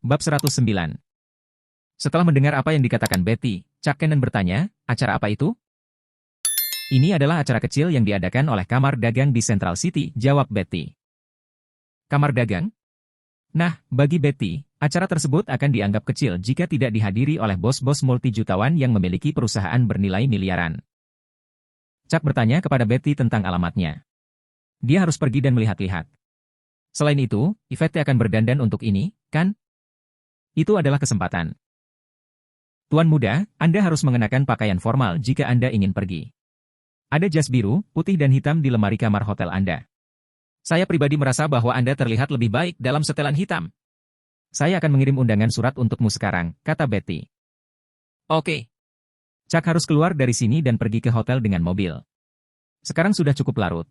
Bab 109. Setelah mendengar apa yang dikatakan Betty, Chuck Cannon bertanya, acara apa itu? Ini adalah acara kecil yang diadakan oleh kamar dagang di Central City, jawab Betty. Kamar dagang? Nah, bagi Betty, acara tersebut akan dianggap kecil jika tidak dihadiri oleh bos-bos multijutawan yang memiliki perusahaan bernilai miliaran. Chuck bertanya kepada Betty tentang alamatnya. Dia harus pergi dan melihat-lihat. Selain itu, Yvette akan berdandan untuk ini, kan? Itu adalah kesempatan. Tuan muda, Anda harus mengenakan pakaian formal jika Anda ingin pergi. Ada jas biru, putih dan hitam di lemari kamar hotel Anda. Saya pribadi merasa bahwa Anda terlihat lebih baik dalam setelan hitam. Saya akan mengirim undangan surat untukmu sekarang, kata Betty. Oke. Chuck harus keluar dari sini dan pergi ke hotel dengan mobil. Sekarang sudah cukup larut.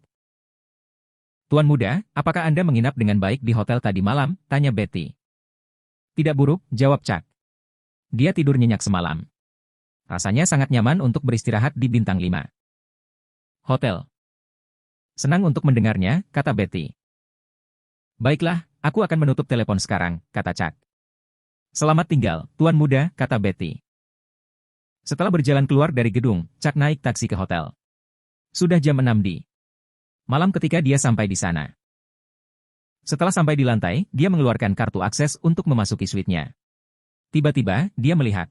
Tuan muda, apakah Anda menginap dengan baik di hotel tadi malam? Tanya Betty. Tidak buruk, jawab Chuck. Dia tidur nyenyak semalam. Rasanya sangat nyaman untuk beristirahat di bintang 5. Hotel. Senang untuk mendengarnya, kata Betty. Baiklah, aku akan menutup telepon sekarang, kata Chuck. Selamat tinggal, tuan muda, kata Betty. Setelah berjalan keluar dari gedung, Chuck naik taksi ke hotel. Sudah jam 6 di malam ketika dia sampai di sana. Setelah sampai di lantai, dia mengeluarkan kartu akses untuk memasuki suite-nya. Tiba-tiba, dia melihat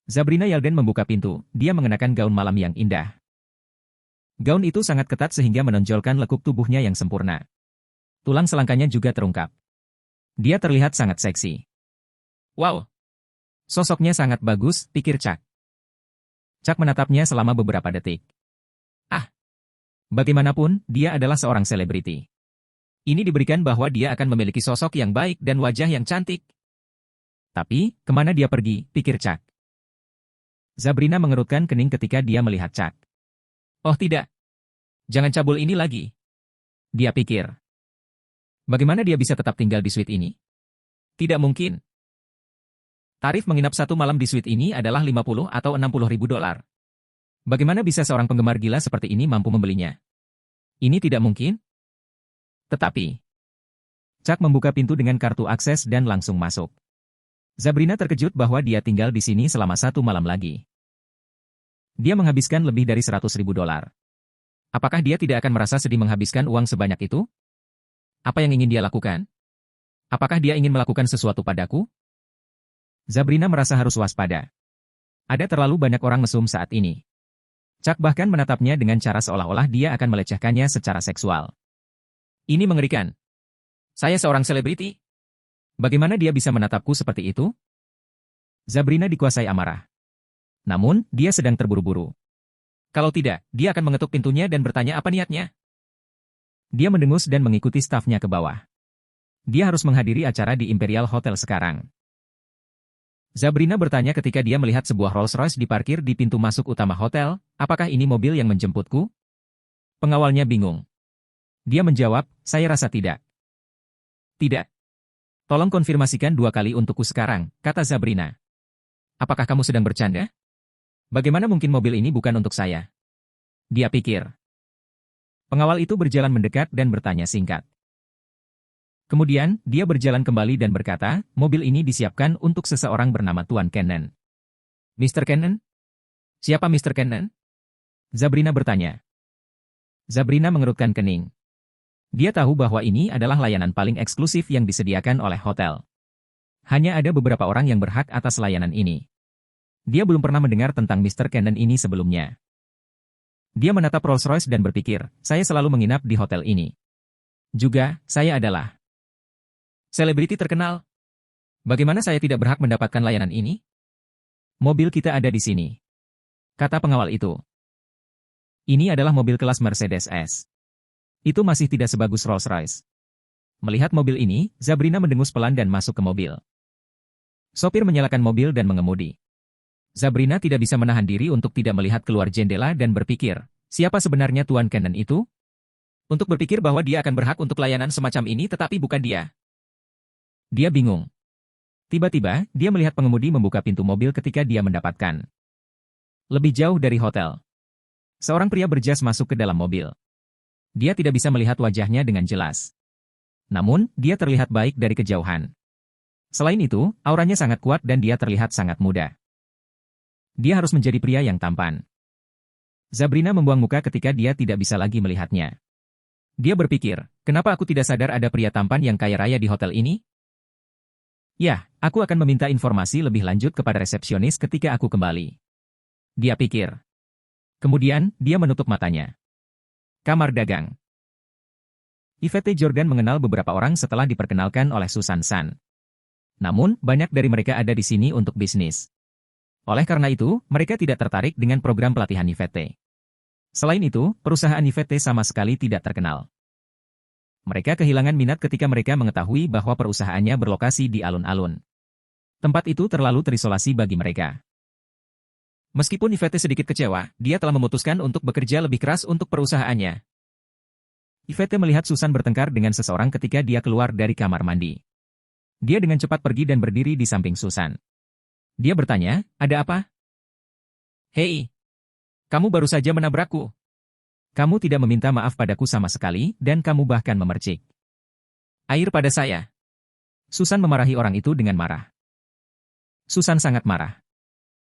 Sabrina Yalden membuka pintu. Dia mengenakan gaun malam yang indah. Gaun itu sangat ketat sehingga menonjolkan lekuk tubuhnya yang sempurna. Tulang selangkanya juga terungkap. Dia terlihat sangat seksi. Wow! Sosoknya sangat bagus, pikir Chuck. Chuck menatapnya selama beberapa detik. Ah! Bagaimanapun, dia adalah seorang selebriti. Ini diberikan bahwa dia akan memiliki sosok yang baik dan wajah yang cantik. Tapi, kemana dia pergi, pikir Chuck. Sabrina mengerutkan kening ketika dia melihat Chuck. Oh tidak. Jangan cabul ini lagi. Dia pikir. Bagaimana dia bisa tetap tinggal di suite ini? Tidak mungkin. Tarif menginap satu malam di suite ini adalah 50 atau 60 ribu dolar. Bagaimana bisa seorang penggemar gila seperti ini mampu membelinya? Ini tidak mungkin. Tetapi, Chuck membuka pintu dengan kartu akses dan langsung masuk. Sabrina terkejut bahwa dia tinggal di sini selama satu malam lagi. Dia menghabiskan lebih dari 100 ribu dolar. Apakah dia tidak akan merasa sedih menghabiskan uang sebanyak itu? Apa yang ingin dia lakukan? Apakah dia ingin melakukan sesuatu padaku? Sabrina merasa harus waspada. Ada terlalu banyak orang mesum saat ini. Chuck bahkan menatapnya dengan cara seolah-olah dia akan melecehkannya secara seksual. Ini mengerikan. Saya seorang selebriti. Bagaimana dia bisa menatapku seperti itu? Sabrina dikuasai amarah. Namun, dia sedang terburu-buru. Kalau tidak, dia akan mengetuk pintunya dan bertanya apa niatnya. Dia mendengus dan mengikuti stafnya ke bawah. Dia harus menghadiri acara di Imperial Hotel sekarang. Sabrina bertanya ketika dia melihat sebuah Rolls-Royce diparkir di pintu masuk utama hotel, apakah ini mobil yang menjemputku? Pengawalnya bingung. Dia menjawab, saya rasa tidak. Tidak. Tolong konfirmasikan 2 kali untukku sekarang, kata Sabrina. Apakah kamu sedang bercanda? Bagaimana mungkin mobil ini bukan untuk saya? Dia pikir. Pengawal itu berjalan mendekat dan bertanya singkat. Kemudian, dia berjalan kembali dan berkata, mobil ini disiapkan untuk seseorang bernama Tuan Cannon. Mr. Cannon? Siapa Mr. Cannon? Sabrina bertanya. Sabrina mengerutkan kening. Dia tahu bahwa ini adalah layanan paling eksklusif yang disediakan oleh hotel. Hanya ada beberapa orang yang berhak atas layanan ini. Dia belum pernah mendengar tentang Mr. Cannon ini sebelumnya. Dia menatap Rolls-Royce dan berpikir, saya selalu menginap di hotel ini. Juga, saya adalah selebriti terkenal. Bagaimana saya tidak berhak mendapatkan layanan ini? Mobil kita ada di sini, kata pengawal itu. Ini adalah mobil kelas Mercedes S. Itu masih tidak sebagus Rolls-Royce. Melihat mobil ini, Sabrina mendengus pelan dan masuk ke mobil. Sopir menyalakan mobil dan mengemudi. Sabrina tidak bisa menahan diri untuk tidak melihat keluar jendela dan berpikir, siapa sebenarnya Tuan Cannon itu? Untuk berpikir bahwa dia akan berhak untuk layanan semacam ini tetapi bukan dia. Dia bingung. Tiba-tiba, dia melihat pengemudi membuka pintu mobil ketika dia mendapatkan. Lebih jauh dari hotel. Seorang pria berjas masuk ke dalam mobil. Dia tidak bisa melihat wajahnya dengan jelas. Namun, dia terlihat baik dari kejauhan. Selain itu, auranya sangat kuat dan dia terlihat sangat muda. Dia harus menjadi pria yang tampan. Sabrina membuang muka ketika dia tidak bisa lagi melihatnya. Dia berpikir, kenapa aku tidak sadar ada pria tampan yang kaya raya di hotel ini? Ya, aku akan meminta informasi lebih lanjut kepada resepsionis ketika aku kembali. Dia pikir. Kemudian, dia menutup matanya. Kamar dagang. Yvette Jordan mengenal beberapa orang setelah diperkenalkan oleh Susan San. Namun, banyak dari mereka ada di sini untuk bisnis. Oleh karena itu, mereka tidak tertarik dengan program pelatihan Yvette. Selain itu, perusahaan Yvette sama sekali tidak terkenal. Mereka kehilangan minat ketika mereka mengetahui bahwa perusahaannya berlokasi di alun-alun. Tempat itu terlalu terisolasi bagi mereka. Meskipun Yvette sedikit kecewa, dia telah memutuskan untuk bekerja lebih keras untuk perusahaannya. Yvette melihat Susan bertengkar dengan seseorang ketika dia keluar dari kamar mandi. Dia dengan cepat pergi dan berdiri di samping Susan. Dia bertanya, ada apa? Hei, kamu baru saja menabrakku. Kamu tidak meminta maaf padaku sama sekali, dan kamu bahkan memercik air pada saya. Susan memarahi orang itu dengan marah. Susan sangat marah.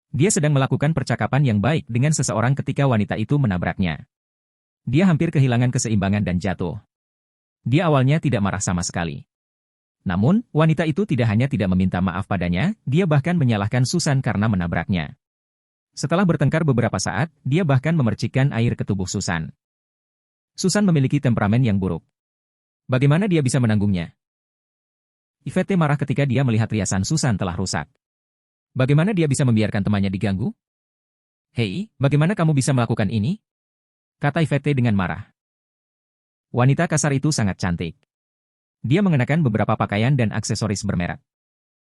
Dia sedang melakukan percakapan yang baik dengan seseorang ketika wanita itu menabraknya. Dia hampir kehilangan keseimbangan dan jatuh. Dia awalnya tidak marah sama sekali. Namun, wanita itu tidak hanya tidak meminta maaf padanya, dia bahkan menyalahkan Susan karena menabraknya. Setelah bertengkar beberapa saat, dia bahkan memercikkan air ke tubuh Susan. Susan memiliki temperamen yang buruk. Bagaimana dia bisa menanggungnya? Yvette marah ketika dia melihat riasan Susan telah rusak. Bagaimana dia bisa membiarkan temannya diganggu? Hei, bagaimana kamu bisa melakukan ini? Kata Yvette dengan marah. Wanita kasar itu sangat cantik. Dia mengenakan beberapa pakaian dan aksesoris bermerek.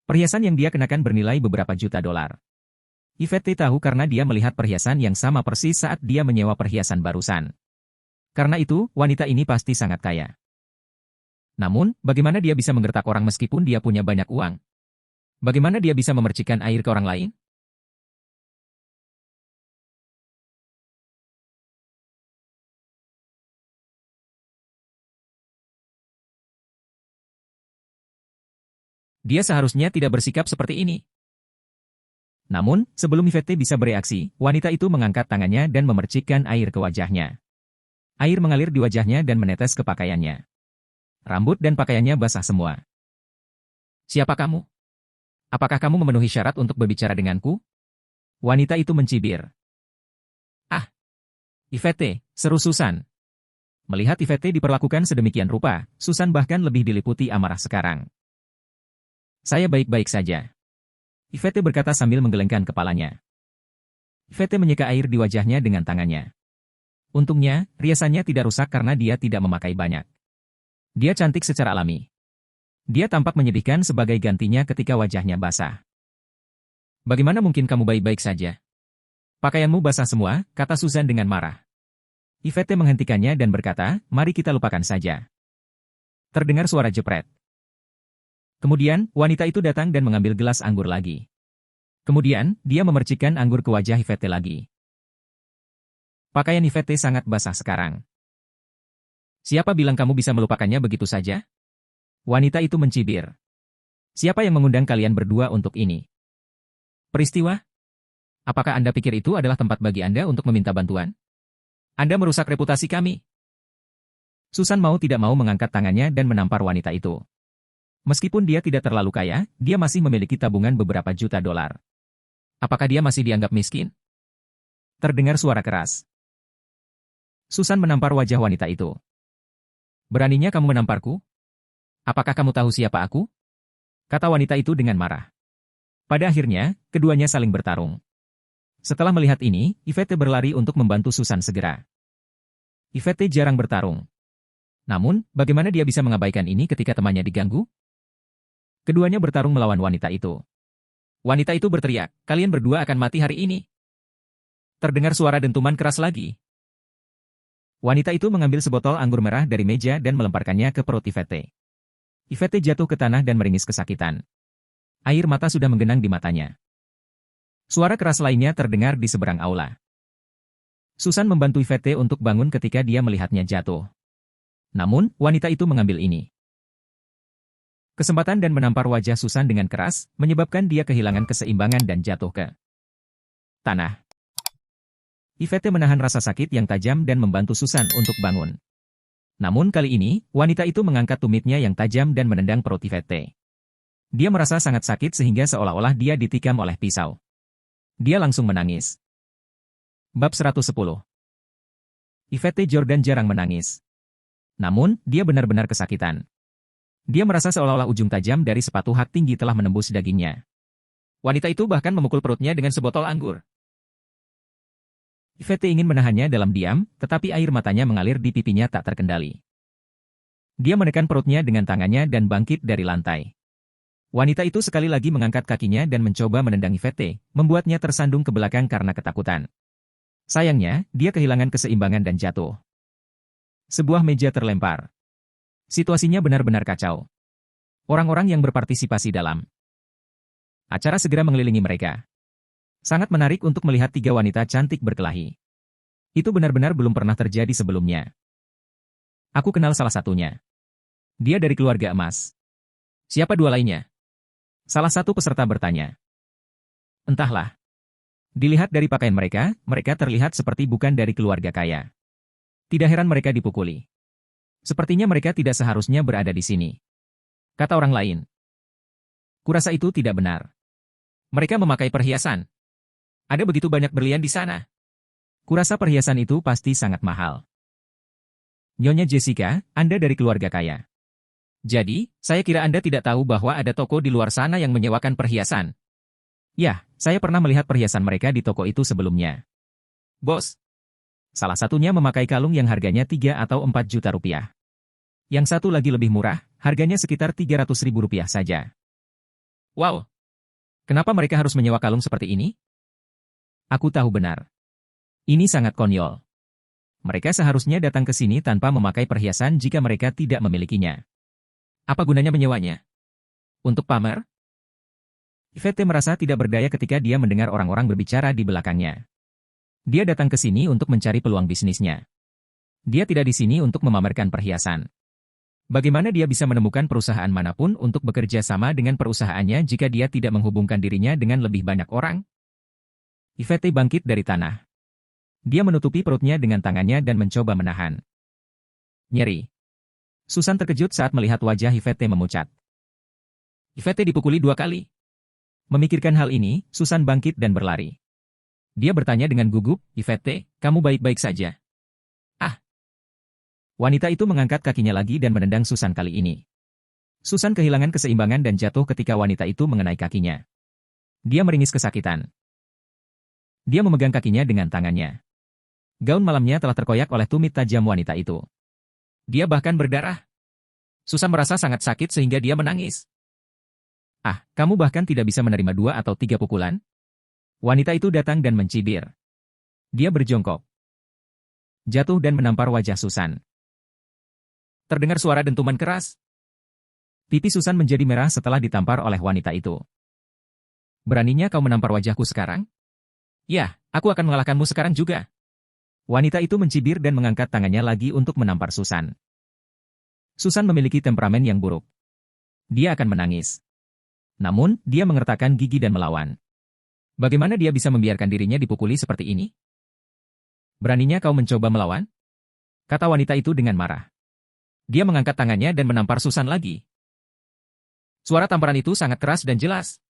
Perhiasan yang dia kenakan bernilai beberapa juta dolar. Yvette tahu karena dia melihat perhiasan yang sama persis saat dia menyewa perhiasan barusan. Karena itu, wanita ini pasti sangat kaya. Namun, bagaimana dia bisa menggertak orang meskipun dia punya banyak uang? Bagaimana dia bisa memercikkan air ke orang lain? Dia seharusnya tidak bersikap seperti ini. Namun, sebelum Yvette bisa bereaksi, wanita itu mengangkat tangannya dan memercikkan air ke wajahnya. Air mengalir di wajahnya dan menetes ke pakaiannya. Rambut dan pakaiannya basah semua. Siapa kamu? Apakah kamu memenuhi syarat untuk berbicara denganku? Wanita itu mencibir. Ah, Yvette, seru Susan. Melihat Yvette diperlakukan sedemikian rupa, Susan bahkan lebih diliputi amarah sekarang. Saya baik-baik saja. Yvette berkata sambil menggelengkan kepalanya. Yvette menyeka air di wajahnya dengan tangannya. Untungnya, riasannya tidak rusak karena dia tidak memakai banyak. Dia cantik secara alami. Dia tampak menyedihkan sebagai gantinya ketika wajahnya basah. Bagaimana mungkin kamu baik-baik saja? Pakaianmu basah semua, kata Susan dengan marah. Yvette menghentikannya dan berkata, mari kita lupakan saja. Terdengar suara jepret. Kemudian, wanita itu datang dan mengambil gelas anggur lagi. Kemudian, dia memercikkan anggur ke wajah Yvette lagi. Pakaian Yvette sangat basah sekarang. Siapa bilang kamu bisa melupakannya begitu saja? Wanita itu mencibir. Siapa yang mengundang kalian berdua untuk ini? Peristiwa? Apakah Anda pikir itu adalah tempat bagi Anda untuk meminta bantuan? Anda merusak reputasi kami. Susan mau tidak mau mengangkat tangannya dan menampar wanita itu. Meskipun dia tidak terlalu kaya, dia masih memiliki tabungan beberapa juta dolar. Apakah dia masih dianggap miskin? Terdengar suara keras. Susan menampar wajah wanita itu. Beraninya kamu menamparku? Apakah kamu tahu siapa aku? Kata wanita itu dengan marah. Pada akhirnya, keduanya saling bertarung. Setelah melihat ini, Yvette berlari untuk membantu Susan segera. Yvette jarang bertarung. Namun, bagaimana dia bisa mengabaikan ini ketika temannya diganggu? Keduanya bertarung melawan wanita itu. Wanita itu berteriak, kalian berdua akan mati hari ini. Terdengar suara dentuman keras lagi. Wanita itu mengambil sebotol anggur merah dari meja dan melemparkannya ke perut Yvette. Yvette jatuh ke tanah dan meringis kesakitan. Air mata sudah menggenang di matanya. Suara keras lainnya terdengar di seberang aula. Susan membantu Yvette untuk bangun ketika dia melihatnya jatuh. Namun, wanita itu mengambil ini. Kesempatan dan menampar wajah Susan dengan keras, menyebabkan dia kehilangan keseimbangan dan jatuh ke tanah. Yvette menahan rasa sakit yang tajam dan membantu Susan untuk bangun. Namun kali ini, wanita itu mengangkat tumitnya yang tajam dan menendang perut Yvette. Dia merasa sangat sakit sehingga seolah-olah dia ditikam oleh pisau. Dia langsung menangis. Bab 110. Yvette Jordan jarang menangis. Namun, dia benar-benar kesakitan. Dia merasa seolah-olah ujung tajam dari sepatu hak tinggi telah menembus dagingnya. Wanita itu bahkan memukul perutnya dengan sebotol anggur. Yvette ingin menahannya dalam diam, tetapi air matanya mengalir di pipinya tak terkendali. Dia menekan perutnya dengan tangannya dan bangkit dari lantai. Wanita itu sekali lagi mengangkat kakinya dan mencoba menendang Yvette, membuatnya tersandung ke belakang karena ketakutan. Sayangnya, dia kehilangan keseimbangan dan jatuh. Sebuah meja terlempar. Situasinya benar-benar kacau. Orang-orang yang berpartisipasi dalam acara segera mengelilingi mereka. Sangat menarik untuk melihat tiga wanita cantik berkelahi. Itu benar-benar belum pernah terjadi sebelumnya. Aku kenal salah satunya. Dia dari keluarga emas. Siapa dua lainnya? Salah satu peserta bertanya. Entahlah. Dilihat dari pakaian mereka, mereka terlihat seperti bukan dari keluarga kaya. Tidak heran mereka dipukuli. Sepertinya mereka tidak seharusnya berada di sini. Kata orang lain. Kurasa itu tidak benar. Mereka memakai perhiasan. Ada begitu banyak berlian di sana. Kurasa perhiasan itu pasti sangat mahal. Nyonya Jessica, Anda dari keluarga kaya. Jadi, saya kira Anda tidak tahu bahwa ada toko di luar sana yang menyewakan perhiasan. Ya, saya pernah melihat perhiasan mereka di toko itu sebelumnya. Bos. Salah satunya memakai kalung yang harganya 3 atau 4 juta rupiah. Yang satu lagi lebih murah, harganya sekitar 300.000 rupiah saja. Wow! Kenapa mereka harus menyewa kalung seperti ini? Aku tahu benar. Ini sangat konyol. Mereka seharusnya datang ke sini tanpa memakai perhiasan jika mereka tidak memilikinya. Apa gunanya menyewanya? Untuk pamer? Yvette merasa tidak berdaya ketika dia mendengar orang-orang berbicara di belakangnya. Dia datang ke sini untuk mencari peluang bisnisnya. Dia tidak di sini untuk memamerkan perhiasan. Bagaimana dia bisa menemukan perusahaan manapun untuk bekerja sama dengan perusahaannya jika dia tidak menghubungkan dirinya dengan lebih banyak orang? Yvette bangkit dari tanah. Dia menutupi perutnya dengan tangannya dan mencoba menahan nyeri. Susan terkejut saat melihat wajah Yvette memucat. Yvette dipukuli 2 kali. Memikirkan hal ini, Susan bangkit dan berlari. Dia bertanya dengan gugup, Yvette, kamu baik-baik saja? Ah! Wanita itu mengangkat kakinya lagi dan menendang Susan kali ini. Susan kehilangan keseimbangan dan jatuh ketika wanita itu mengenai kakinya. Dia meringis kesakitan. Dia memegang kakinya dengan tangannya. Gaun malamnya telah terkoyak oleh tumit tajam wanita itu. Dia bahkan berdarah. Susan merasa sangat sakit sehingga dia menangis. Ah, kamu bahkan tidak bisa menerima 2 atau 3 pukulan? Wanita itu datang dan mencibir. Dia berjongkok. Jatuh dan menampar wajah Susan. Terdengar suara dentuman keras. Pipi Susan menjadi merah setelah ditampar oleh wanita itu. Beraninya kau menampar wajahku sekarang? Ya, aku akan mengalahkanmu sekarang juga. Wanita itu mencibir dan mengangkat tangannya lagi untuk menampar Susan. Susan memiliki temperamen yang buruk. Dia akan menangis. Namun, dia mengertakkan gigi dan melawan. Bagaimana dia bisa membiarkan dirinya dipukuli seperti ini? Beraninya kau mencoba melawan? Kata wanita itu dengan marah. Dia mengangkat tangannya dan menampar Susan lagi. Suara tamparan itu sangat keras dan jelas.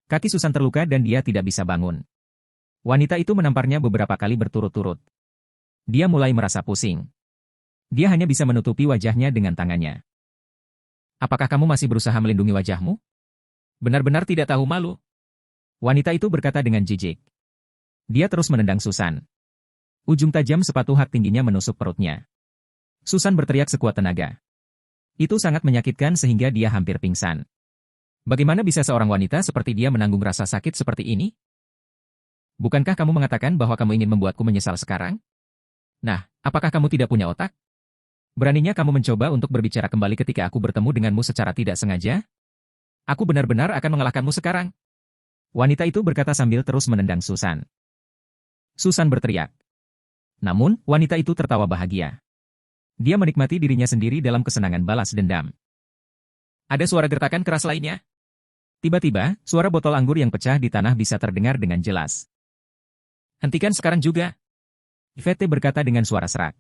Kaki Susan terluka dan dia tidak bisa bangun. Wanita itu menamparnya beberapa kali berturut-turut. Dia mulai merasa pusing. Dia hanya bisa menutupi wajahnya dengan tangannya. Apakah kamu masih berusaha melindungi wajahmu? Benar-benar tidak tahu malu. Wanita itu berkata dengan jijik. Dia terus menendang Susan. Ujung tajam sepatu hak tingginya menusuk perutnya. Susan berteriak sekuat tenaga. Itu sangat menyakitkan sehingga dia hampir pingsan. Bagaimana bisa seorang wanita seperti dia menanggung rasa sakit seperti ini? Bukankah kamu mengatakan bahwa kamu ingin membuatku menyesal sekarang? Nah, apakah kamu tidak punya otak? Beraninya kamu mencoba untuk berbicara kembali ketika aku bertemu denganmu secara tidak sengaja? Aku benar-benar akan mengalahkanmu sekarang. Wanita itu berkata sambil terus menendang Susan. Susan berteriak. Namun, wanita itu tertawa bahagia. Dia menikmati dirinya sendiri dalam kesenangan balas dendam. Ada suara gertakan keras lainnya. Tiba-tiba, suara botol anggur yang pecah di tanah bisa terdengar dengan jelas. Hentikan sekarang juga. Yvette berkata dengan suara serak.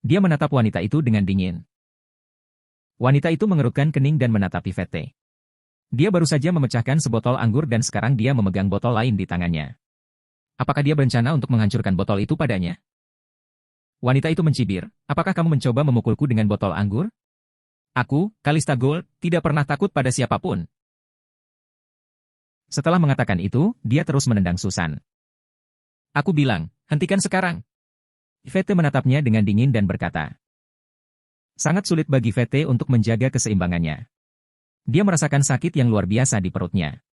Dia menatap wanita itu dengan dingin. Wanita itu mengerutkan kening dan menatap Yvette. Dia baru saja memecahkan sebotol anggur dan sekarang dia memegang botol lain di tangannya. Apakah dia berencana untuk menghancurkan botol itu padanya? Wanita itu mencibir, apakah kamu mencoba memukulku dengan botol anggur? Aku, Kalista Gold, tidak pernah takut pada siapapun. Setelah mengatakan itu, dia terus menendang Susan. Aku bilang, hentikan sekarang. Yvette menatapnya dengan dingin dan berkata. Sangat sulit bagi Yvette untuk menjaga keseimbangannya. Dia merasakan sakit yang luar biasa di perutnya.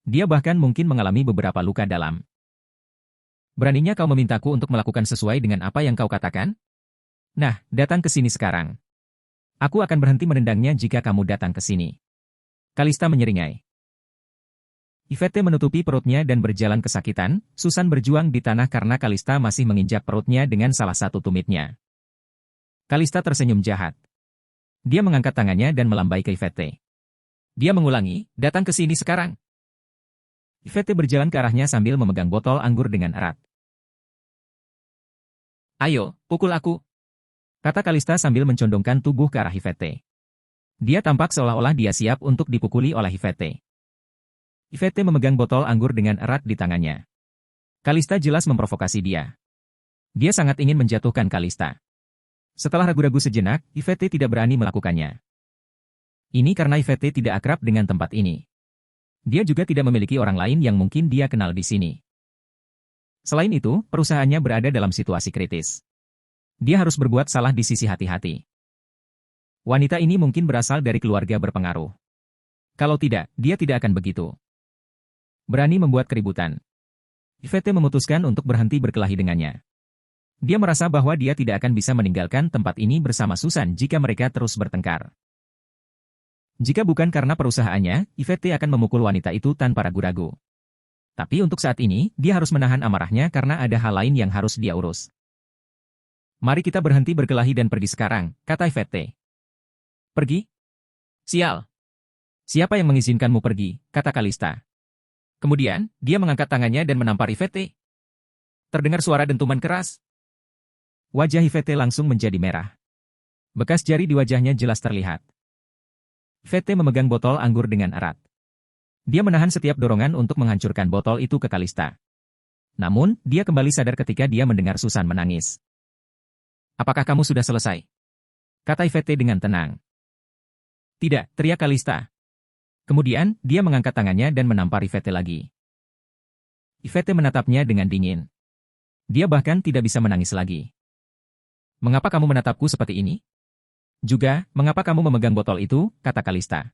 Dia bahkan mungkin mengalami beberapa luka dalam. Beraninya kau memintaku untuk melakukan sesuai dengan apa yang kau katakan? Nah, datang ke sini sekarang. Aku akan berhenti menendangnya jika kamu datang ke sini. Kalista menyeringai. Yvette menutupi perutnya dan berjalan kesakitan. Susan berjuang di tanah karena Kalista masih menginjak perutnya dengan salah satu tumitnya. Kalista tersenyum jahat. Dia mengangkat tangannya dan melambai ke Yvette. Dia mengulangi, datang ke sini sekarang. Yvette berjalan ke arahnya sambil memegang botol anggur dengan erat. Ayo, pukul aku. Kata Kalista sambil mencondongkan tubuh ke arah Yvette. Dia tampak seolah-olah dia siap untuk dipukuli oleh Yvette. Yvette memegang botol anggur dengan erat di tangannya. Kalista jelas memprovokasi dia. Dia sangat ingin menjatuhkan Kalista. Setelah ragu-ragu sejenak, Yvette tidak berani melakukannya. Ini karena Yvette tidak akrab dengan tempat ini. Dia juga tidak memiliki orang lain yang mungkin dia kenal di sini. Selain itu, perusahaannya berada dalam situasi kritis. Dia harus berbuat salah di sisi hati-hati. Wanita ini mungkin berasal dari keluarga berpengaruh. Kalau tidak, dia tidak akan begitu. Berani membuat keributan. Yvette memutuskan untuk berhenti berkelahi dengannya. Dia merasa bahwa dia tidak akan bisa meninggalkan tempat ini bersama Susan jika mereka terus bertengkar. Jika bukan karena perusahaannya, Yvette akan memukul wanita itu tanpa ragu-ragu. Tapi untuk saat ini, dia harus menahan amarahnya karena ada hal lain yang harus dia urus. Mari kita berhenti berkelahi dan pergi sekarang, kata Yvette. Pergi? Sial. Siapa yang mengizinkanmu pergi, kata Kalista. Kemudian, dia mengangkat tangannya dan menampar Yvette. Terdengar suara dentuman keras. Wajah Yvette langsung menjadi merah. Bekas jari di wajahnya jelas terlihat. Yvette memegang botol anggur dengan erat. Dia menahan setiap dorongan untuk menghancurkan botol itu ke Kalista. Namun, dia kembali sadar ketika dia mendengar Susan menangis. Apakah kamu sudah selesai? Kata Yvette dengan tenang. Tidak, teriak Kalista. Kemudian, dia mengangkat tangannya dan menampar Yvette lagi. Yvette menatapnya dengan dingin. Dia bahkan tidak bisa menangis lagi. Mengapa kamu menatapku seperti ini? Juga, mengapa kamu memegang botol itu, kata Kalista.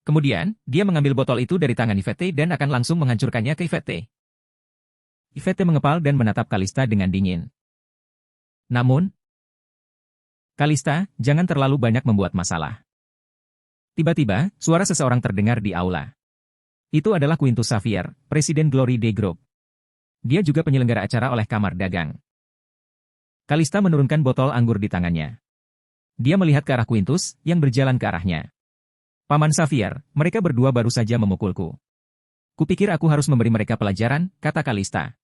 Kemudian, dia mengambil botol itu dari tangan Yvette dan akan langsung menghancurkannya ke Yvette. Yvette mengepal dan menatap Kalista dengan dingin. Namun, Kalista, jangan terlalu banyak membuat masalah. Tiba-tiba, suara seseorang terdengar di aula. Itu adalah Quintus Xavier, Presiden Glory Day Group. Dia juga penyelenggara acara oleh Kamar Dagang. Kalista menurunkan botol anggur di tangannya. Dia melihat ke arah Quintus, yang berjalan ke arahnya. Paman Xavier, mereka berdua baru saja memukulku. Kupikir aku harus memberi mereka pelajaran, kata Kalista.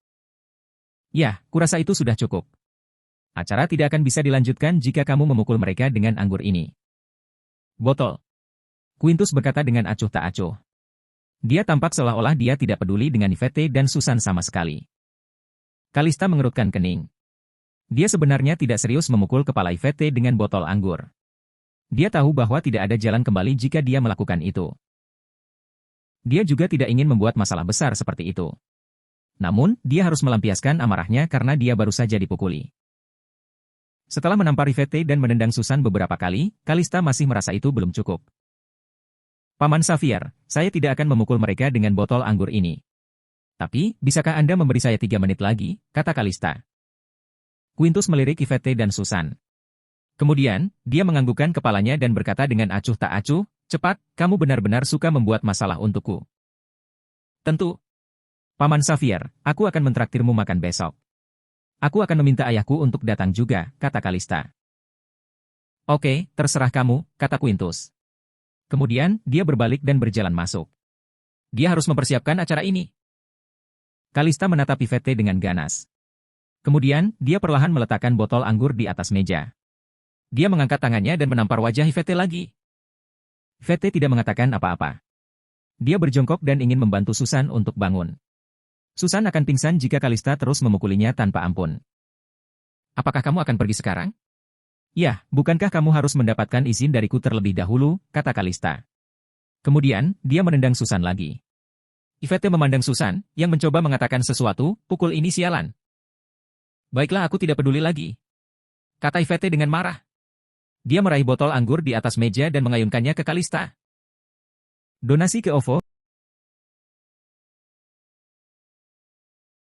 Ya, kurasa itu sudah cukup. Acara tidak akan bisa dilanjutkan jika kamu memukul mereka dengan anggur ini. Botol. Quintus berkata dengan acuh tak acuh. Dia tampak seolah-olah dia tidak peduli dengan Yvette dan Susan sama sekali. Kalista mengerutkan kening. Dia sebenarnya tidak serius memukul kepala Yvette dengan botol anggur. Dia tahu bahwa tidak ada jalan kembali jika dia melakukan itu. Dia juga tidak ingin membuat masalah besar seperti itu. Namun, dia harus melampiaskan amarahnya karena dia baru saja dipukuli. Setelah menampar Yvette dan menendang Susan beberapa kali, Kalista masih merasa itu belum cukup. Paman Xavier, saya tidak akan memukul mereka dengan botol anggur ini. Tapi, bisakah Anda memberi saya 3 menit lagi, kata Kalista. Quintus melirik Yvette dan Susan. Kemudian, dia menganggukkan kepalanya dan berkata dengan acuh tak acuh, cepat, kamu benar-benar suka membuat masalah untukku. Tentu. Paman Xavier, aku akan mentraktirmu makan besok. Aku akan meminta ayahku untuk datang juga, kata Kalista. Oke, terserah kamu, kata Quintus. Kemudian, dia berbalik dan berjalan masuk. Dia harus mempersiapkan acara ini. Kalista menatap Yvette dengan ganas. Kemudian, dia perlahan meletakkan botol anggur di atas meja. Dia mengangkat tangannya dan menampar wajah Yvette lagi. Yvette tidak mengatakan apa-apa. Dia berjongkok dan ingin membantu Susan untuk bangun. Susan akan pingsan jika Kalista terus memukulinya tanpa ampun. Apakah kamu akan pergi sekarang? Ya, bukankah kamu harus mendapatkan izin dariku terlebih dahulu, kata Kalista. Kemudian, dia menendang Susan lagi. Yvette memandang Susan, yang mencoba mengatakan sesuatu, pukul ini sialan. Baiklah, aku tidak peduli lagi, kata Yvette dengan marah. Dia meraih botol anggur di atas meja dan mengayunkannya ke Kalista. Donasi ke OVO.